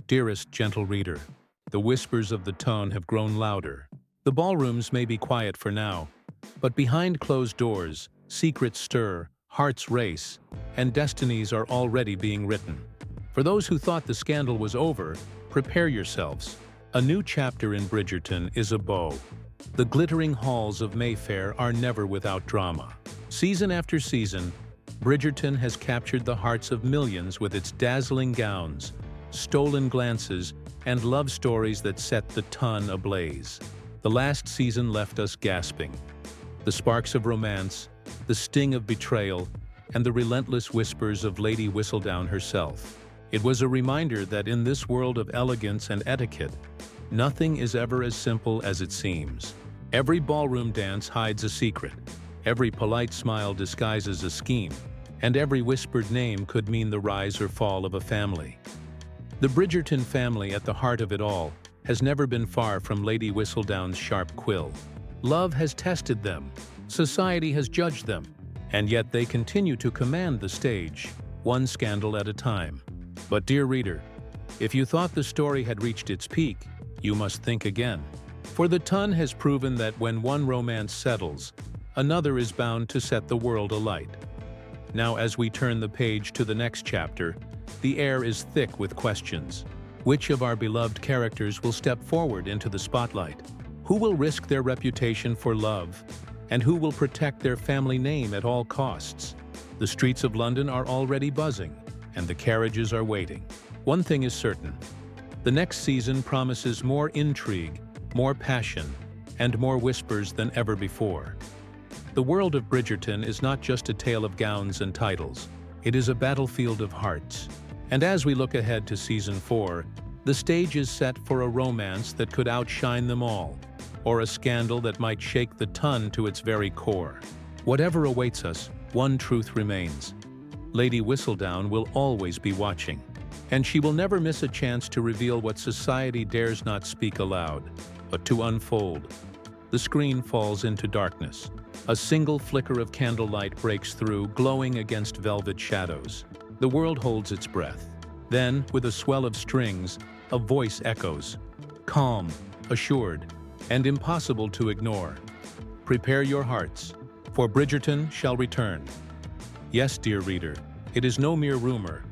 Dearest, gentle reader, the whispers of the tone have grown louder. The ballrooms may be quiet for now, but behind closed doors, secrets stir, hearts race, and destinies are already being written. For those who thought the scandal was over, prepare yourselves. A new chapter in Bridgerton is a bow. The glittering halls of Mayfair are never without drama. Season after season, Bridgerton has captured the hearts of millions with its dazzling gowns, stolen glances, and love stories that set the ton ablaze. The last season left us gasping. The sparks of romance, the sting of betrayal, and the relentless whispers of Lady Whistledown herself. It was a reminder that in this world of elegance and etiquette, nothing is ever as simple as it seems. Every ballroom dance hides a secret. Every polite smile disguises a scheme, and every whispered name could mean the rise or fall of a family. The Bridgerton family, at the heart of it all, has never been far from Lady Whistledown's sharp quill. Love has tested them, society has judged them, and yet they continue to command the stage, one scandal at a time. But dear reader, if you thought the story had reached its peak, you must think again. For the ton has proven that when one romance settles, another is bound to set the world alight. Now, as we turn the page to the next chapter, the air is thick with questions. Which of our beloved characters will step forward into the spotlight? Who will risk their reputation for love? And who will protect their family name at all costs? The streets of London are already buzzing, and the carriages are waiting. One thing is certain: the next season promises more intrigue, more passion, and more whispers than ever before. The world of Bridgerton is not just a tale of gowns and titles. It is a battlefield of hearts. And as we look ahead to Season 4, the stage is set for a romance that could outshine them all, or a scandal that might shake the ton to its very core. Whatever awaits us, one truth remains: Lady Whistledown will always be watching, and she will never miss a chance to reveal what society dares not speak aloud, but to unfold. The screen falls into darkness. A single flicker of candlelight breaks through, glowing against velvet shadows. The world holds its breath. Then, with a swell of strings, a voice echoes, calm, assured, and impossible to ignore. Prepare your hearts, for Bridgerton shall return. Yes, dear reader, it is no mere rumor,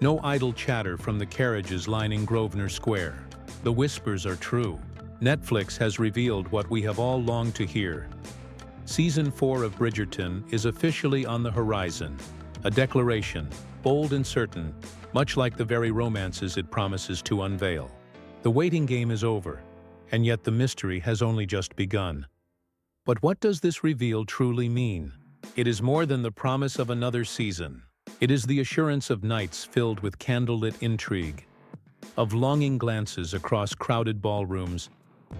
no idle chatter from the carriages lining Grosvenor Square. The whispers are true. Netflix has revealed what we have all longed to hear. Season 4 of Bridgerton is officially on the horizon, a declaration, bold and certain, much like the very romances it promises to unveil. The waiting game is over, and yet the mystery has only just begun. But what does this reveal truly mean? It is more than the promise of another season. It is the assurance of nights filled with candlelit intrigue, of longing glances across crowded ballrooms,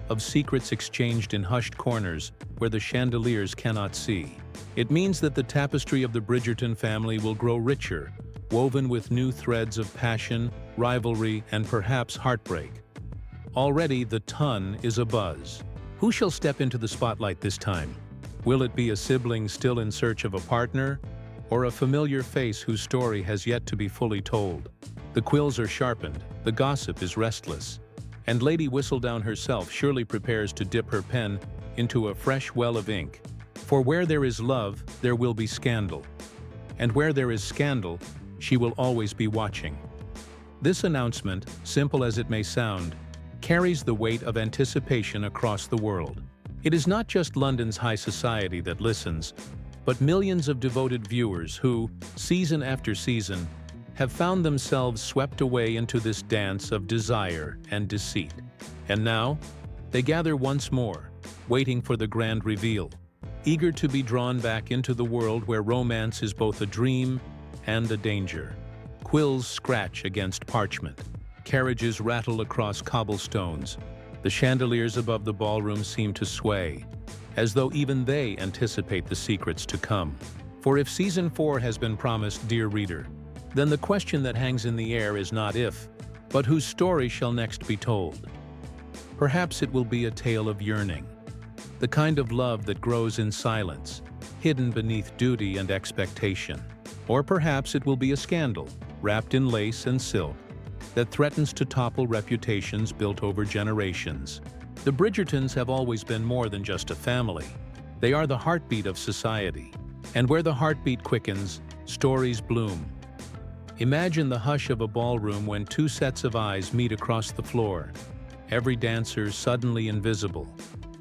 of secrets exchanged in hushed corners where the chandeliers cannot see. It means that the tapestry of the Bridgerton family will grow richer, woven with new threads of passion, rivalry, and perhaps heartbreak. Already the ton is abuzz. Who shall step into the spotlight this time? Will it be a sibling still in search of a partner, or a familiar face whose story has yet to be fully told? The quills are sharpened, the gossip is restless, and Lady Whistledown herself surely prepares to dip her pen into a fresh well of ink. For where there is love, there will be scandal. And where there is scandal, she will always be watching. This announcement, simple as it may sound, carries the weight of anticipation across the world. It is not just London's high society that listens, but millions of devoted viewers who, season after season, have found themselves swept away into this dance of desire and deceit. And now, they gather once more, waiting for the grand reveal, eager to be drawn back into the world where romance is both a dream and a danger. Quills scratch against parchment. Carriages rattle across cobblestones. The chandeliers above the ballroom seem to sway, as though even they anticipate the secrets to come. For if Season 4 has been promised, dear reader, then the question that hangs in the air is not if, but whose story shall next be told. Perhaps it will be a tale of yearning, the kind of love that grows in silence, hidden beneath duty and expectation. Or perhaps it will be a scandal, wrapped in lace and silk, that threatens to topple reputations built over generations. The Bridgertons have always been more than just a family. They are the heartbeat of society. And where the heartbeat quickens, stories bloom. Imagine the hush of a ballroom when two sets of eyes meet across the floor, every dancer suddenly invisible,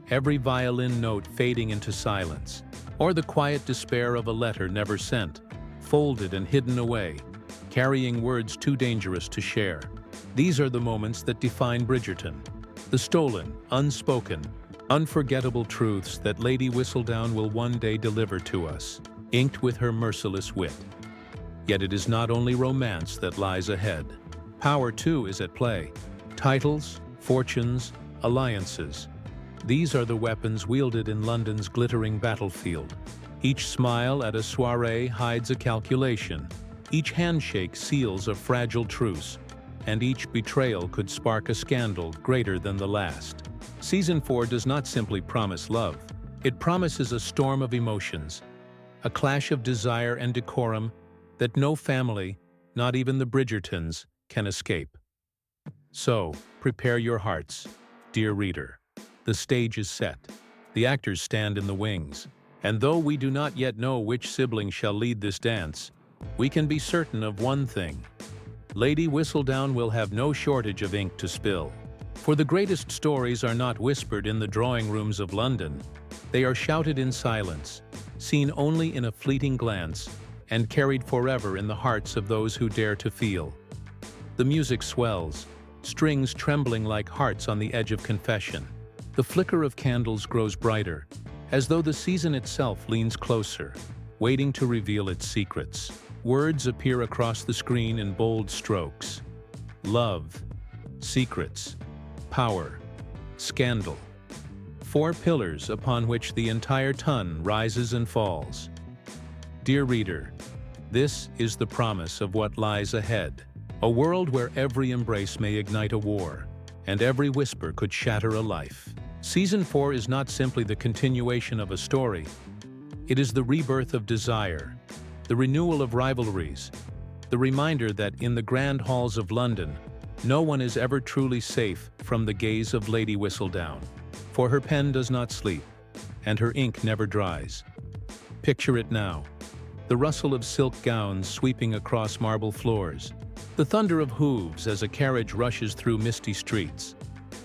every violin note fading into silence, or the quiet despair of a letter never sent, folded and hidden away, carrying words too dangerous to share. These are the moments that define Bridgerton, the stolen, unspoken, unforgettable truths that Lady Whistledown will one day deliver to us, inked with her merciless wit. Yet it is not only romance that lies ahead. Power, too, is at play. Titles, fortunes, alliances. These are the weapons wielded in London's glittering battlefield. Each smile at a soirée hides a calculation. Each handshake seals a fragile truce. And each betrayal could spark a scandal greater than the last. Season 4 does not simply promise love. It promises a storm of emotions, a clash of desire and decorum that no family, not even the Bridgertons, can escape. So, prepare your hearts, dear reader. The stage is set. The actors stand in the wings. And though we do not yet know which sibling shall lead this dance, we can be certain of one thing. Lady Whistledown will have no shortage of ink to spill. For the greatest stories are not whispered in the drawing rooms of London. They are shouted in silence, seen only in a fleeting glance, and carried forever in the hearts of those who dare to feel. The music swells, strings trembling like hearts on the edge of confession. The flicker of candles grows brighter, as though the season itself leans closer, waiting to reveal its secrets. Words appear across the screen in bold strokes. Love, secrets, power, scandal. 4 pillars upon which the entire ton rises and falls. Dear reader, this is the promise of what lies ahead. A world where every embrace may ignite a war, and every whisper could shatter a life. Season 4 is not simply the continuation of a story. It is the rebirth of desire, the renewal of rivalries, the reminder that in the grand halls of London, no one is ever truly safe from the gaze of Lady Whistledown. For her pen does not sleep, and her ink never dries. Picture it now. The rustle of silk gowns sweeping across marble floors, the thunder of hooves as a carriage rushes through misty streets,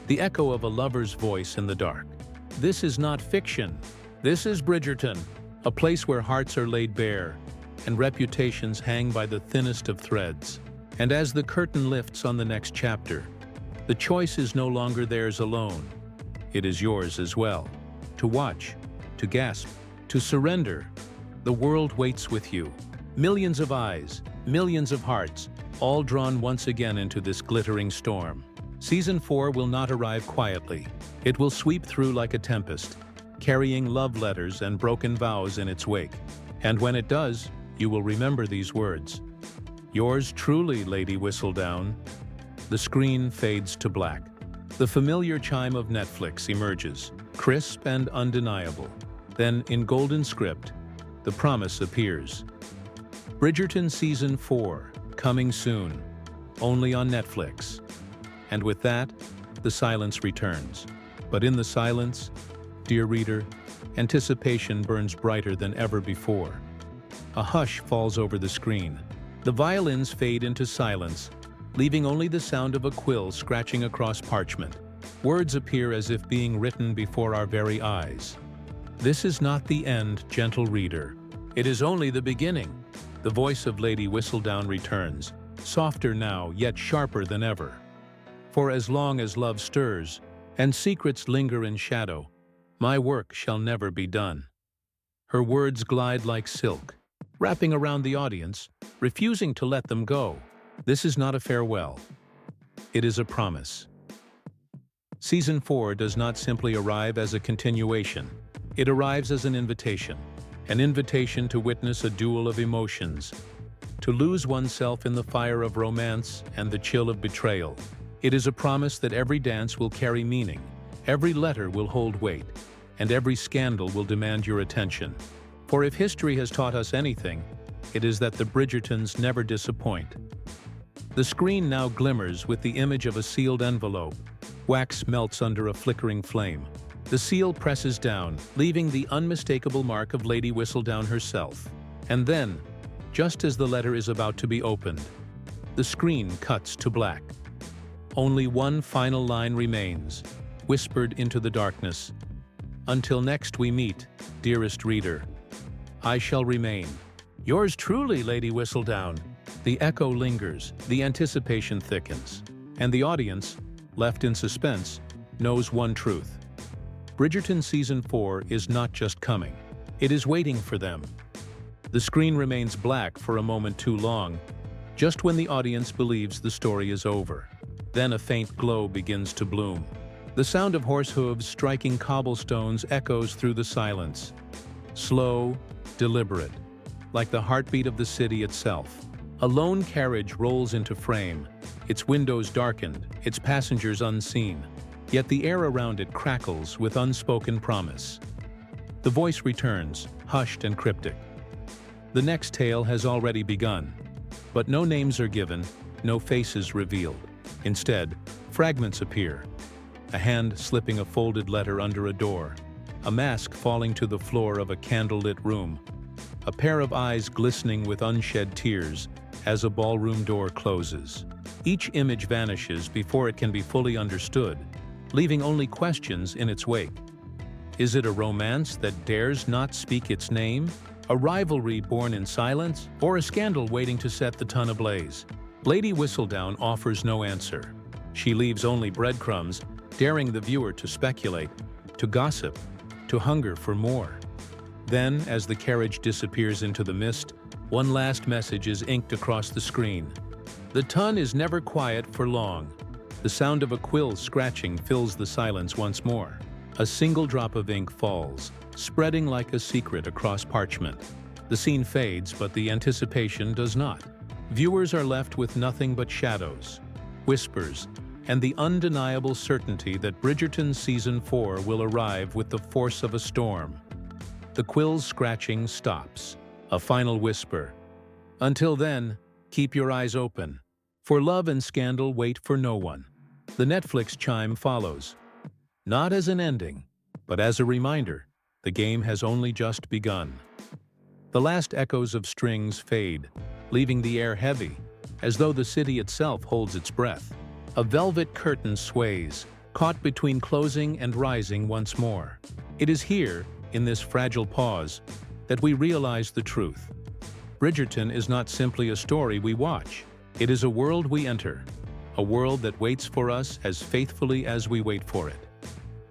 the echo of a lover's voice in the dark. This is not fiction. This is Bridgerton, a place where hearts are laid bare and reputations hang by the thinnest of threads. And as the curtain lifts on the next chapter, the choice is no longer theirs alone. It is yours as well. To watch, to gasp, to surrender. The world waits with you. Millions of eyes, millions of hearts, all drawn once again into this glittering storm. Season 4 will not arrive quietly. It will sweep through like a tempest, carrying love letters and broken vows in its wake. And when it does, you will remember these words. Yours truly, Lady Whistledown. The screen fades to black. The familiar chime of Netflix emerges, crisp and undeniable. Then, in golden script, the promise appears. Bridgerton Season 4, coming soon, only on Netflix. And with that, the silence returns. But in the silence, dear reader, anticipation burns brighter than ever before. A hush falls over the screen. The violins fade into silence, leaving only the sound of a quill scratching across parchment. Words appear as if being written before our very eyes. This is not the end, gentle reader. It is only the beginning. The voice of Lady Whistledown returns, softer now, yet sharper than ever. For as long as love stirs, and secrets linger in shadow, my work shall never be done. Her words glide like silk, wrapping around the audience, refusing to let them go. This is not a farewell. It is a promise. Season 4 does not simply arrive as a continuation. It arrives as an invitation to witness a duel of emotions, to lose oneself in the fire of romance and the chill of betrayal. It is a promise that every dance will carry meaning, every letter will hold weight, and every scandal will demand your attention. For if history has taught us anything, it is that the Bridgertons never disappoint. The screen now glimmers with the image of a sealed envelope. Wax melts under a flickering flame. The seal presses down, leaving the unmistakable mark of Lady Whistledown herself. And then, just as the letter is about to be opened, the screen cuts to black. Only one final line remains, whispered into the darkness. Until next we meet, dearest reader, I shall remain. Yours truly, Lady Whistledown. The echo lingers, the anticipation thickens, and the audience, left in suspense, knows one truth. Bridgerton Season 4 is not just coming. It is waiting for them. The screen remains black for a moment too long, just when the audience believes the story is over. Then a faint glow begins to bloom. The sound of horse hooves striking cobblestones echoes through the silence. Slow, deliberate, like the heartbeat of the city itself. A lone carriage rolls into frame, its windows darkened, its passengers unseen, yet the air around it crackles with unspoken promise. The voice returns, hushed and cryptic. The next tale has already begun, but no names are given, no faces revealed. Instead, fragments appear. A hand slipping a folded letter under a door, a mask falling to the floor of a candlelit room, a pair of eyes glistening with unshed tears as a ballroom door closes. Each image vanishes before it can be fully understood, leaving only questions in its wake. Is it a romance that dares not speak its name? A rivalry born in silence? Or a scandal waiting to set the ton ablaze? Lady Whistledown offers no answer. She leaves only breadcrumbs, daring the viewer to speculate, to gossip, to hunger for more. Then, as the carriage disappears into the mist, one last message is inked across the screen. The ton is never quiet for long. The sound of a quill scratching fills the silence once more. A single drop of ink falls, spreading like a secret across parchment. The scene fades, but the anticipation does not. Viewers are left with nothing but shadows, whispers, and the undeniable certainty that Bridgerton Season 4 will arrive with the force of a storm. The quill's scratching stops. A final whisper. Until then, keep your eyes open. For love and scandal wait for no one. The Netflix chime follows. Not as an ending, but as a reminder, the game has only just begun. The last echoes of strings fade, leaving the air heavy, as though the city itself holds its breath. A velvet curtain sways, caught between closing and rising once more. It is here, in this fragile pause, that we realize the truth. Bridgerton is not simply a story we watch. It is a world we enter, a world that waits for us as faithfully as we wait for it.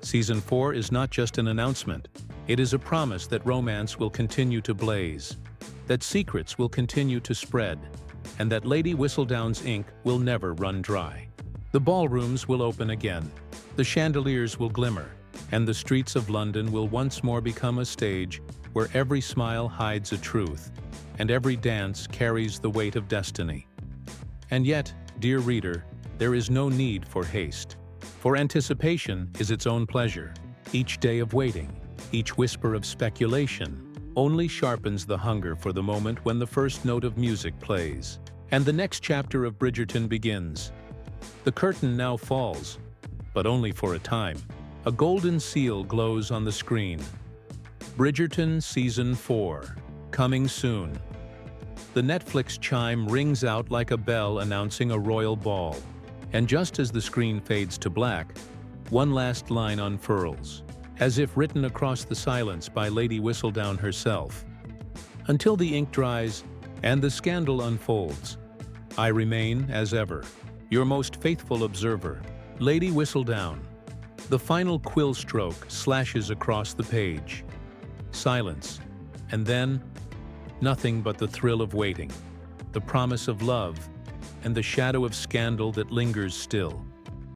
Season 4 is not just an announcement. It is a promise that romance will continue to blaze, that secrets will continue to spread, and that Lady Whistledown's ink will never run dry. The ballrooms will open again, the chandeliers will glimmer, and the streets of London will once more become a stage where every smile hides a truth, and every dance carries the weight of destiny. And yet, dear reader, there is no need for haste. For anticipation is its own pleasure. Each day of waiting, each whisper of speculation, only sharpens the hunger for the moment when the first note of music plays, and the next chapter of Bridgerton begins. The curtain now falls, but only for a time. A golden seal glows on the screen. Bridgerton Season 4, coming soon. The Netflix chime rings out like a bell announcing a royal ball. And just as the screen fades to black, one last line unfurls, as if written across the silence by Lady Whistledown herself. Until the ink dries and the scandal unfolds, I remain, as ever, your most faithful observer, Lady Whistledown. The final quill stroke slashes across the page. Silence, and then nothing but the thrill of waiting, the promise of love, and the shadow of scandal that lingers still.